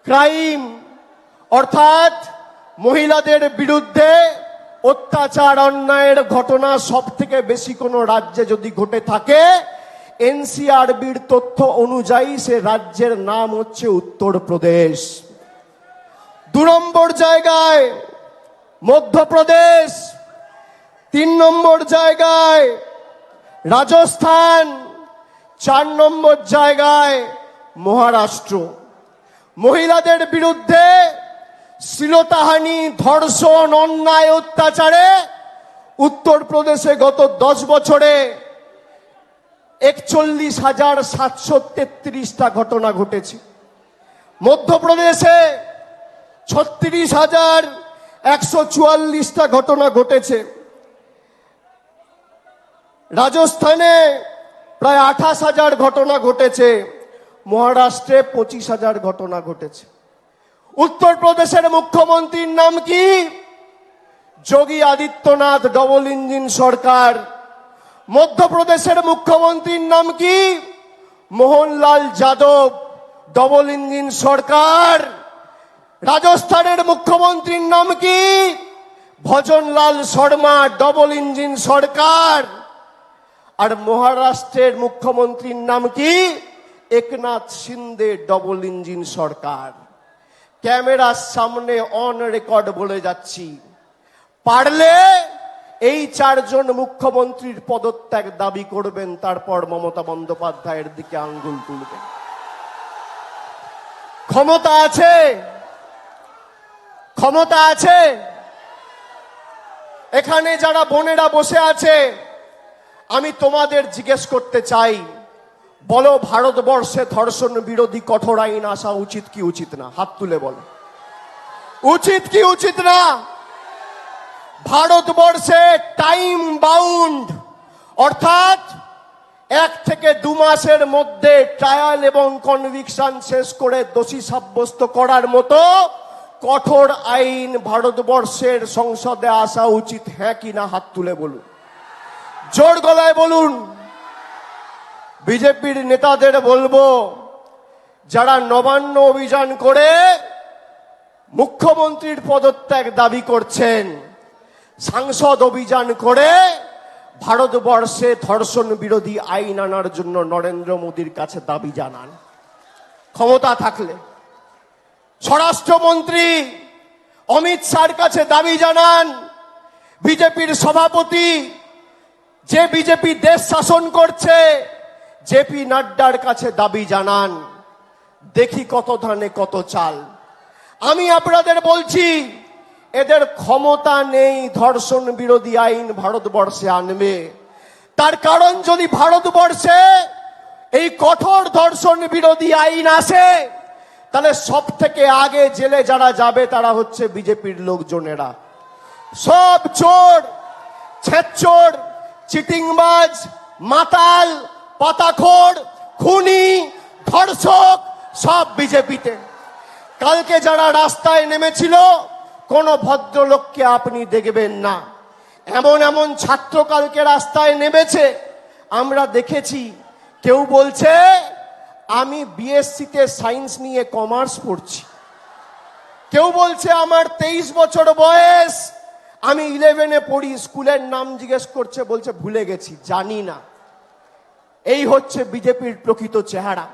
Crime অর্থাৎ মহিলাদের বিরুদ্ধে অত্যাচার অন্যায়ের ঘটনা সবথেকে বেশি কোনো রাজ্যে যদি ঘটে থাকে, এনসিআরবির তথ্য অনুযায়ী সে রাজ্যের নাম হচ্ছে উত্তরপ্রদেশ। 2 নম্বর জায়গায় মধ্যপ্রদেশ, 3 নম্বর জায়গায় রাজস্থান, 4 নম্বর জায়গায় মহারাষ্ট্র। মহিলাদের বিরুদ্ধে শ্লীলতাহানি, ধর্ষণ, অন্যায়, অত্যাচারে উত্তরপ্রদেশে গত 10 বছরে 41,733টা ঘটনা ঘটেছে। মধ্যপ্রদেশে 36,144টা ঘটনা ঘটেছে। রাজস্থানে প্রায় 28,000 ঘটনা ঘটেছে। মহারাষ্ট্রে 25,000 ঘটনা ঘটেছে। উত্তরপ্রদেশের মুখ্যমন্ত্রীর নাম কি? যোগী আদিত্যনাথ, ডবল ইঞ্জিন সরকার। মধ্যপ্রদেশের মুখ্যমন্ত্রীর নাম কি? মোহনলাল যাদব, ডবল ইঞ্জিন সরকার। রাজস্থানের মুখ্যমন্ত্রীর নাম কি? ভজনলাল শর্মা, ডবল ইঞ্জিন সরকার। আর মহারাষ্ট্রের মুখ্যমন্ত্রীর নাম কি? একনাথ শিন্দে, ডবল ইঞ্জিন সরকার। ক্যামেরার সামনে অন রেকর্ড বলে যাচ্ছি, পারলে এই 4 জন মুখ্যমন্ত্রীর পদত্যাগ দাবি করবেন, তারপর মমতা বন্দ্যোপাধ্যায়ের দিকে আঙ্গুল তুলবেন। ক্ষমতা আছে, ক্ষমতা আছে। এখানে যারা বোনেরা বসে আছে, আমি তোমাদের জিজ্ঞেস করতে চাই, বলো ভারতবর্ষে ধর্ষণ বিরোধী কঠোর আইন আসা উচিত কি উচিত না? হাত তুলে বলো, উচিত কি উচিত না? ভারতবর্ষে টাইম বাউন্ড অর্থাৎ 1 থেকে 2 মাসের মধ্যে ট্রায়াল এবং কনভিকশন শেষ করে দোষী সাব্যস্ত করার মতো কঠোর আইন ভারতবর্ষের সংসদে আসা উচিত, হ্যাঁ কি না? হাত তুলে বলুন, জোর গলায় বলুন। বিজেপির নেতাদের বলবো, যারা নবান্ন অভিযান করে মুখ্যমন্ত্রীর পদত্যাগ দাবি করছেন, সাংসদ অভিযান করে ভারতবর্ষে ধর্ষণ বিরোধী আইন আনার জন্য নরেন্দ্র মোদীর কাছে দাবি জানান। ক্ষমতা থাকলে স্বরাষ্ট্রমন্ত্রী অমিত শাহর কাছে দাবি জানান। বিজেপির সভাপতি, যে বিজেপি দেশ শাসন করছে, জেপি নাড্ডার কাছে দাবি জানান। দেখি কত ধানে কত চাল। আমি আপনাদের বলছি, এদের ক্ষমতা নেই ধর্ষণ বিরোধী আইন ভারতবর্ষে আনবে। তার কারণ, যদি ভারতবর্ষে এই কঠোর ধর্ষণ বিরোধী আইন আসে, তাহলে সব থেকে আগে জেলে যারা যাবে তারা হচ্ছে বিজেপির লোকজনেরা। সব চোর, ছেচোর, চিটিংবাজ, মাতাল, পাতাখোর, খুনি, ধর্ষক সব বিজেপিতে। কালকে যারা রাস্তায় নেমেছিল, কোন ভদ্রলোককে আপনি দেখবেন না। এমন এমন ছাত্র কালকে রাস্তায় নেমেছে, আমরা দেখেছি। কেউ বলছে আমি বিএসসিতে সায়েন্স নিয়ে কমার্স পড়ছি, কেউ বলছে আমার 23 বছর বয়স, আমি 11-এ পড়ি। স্কুলের নাম জিজ্ঞেস করছে, বলছে ভুলে গেছি, জানি না। এই হচ্ছে বিজেপির প্রকৃত চেহারা।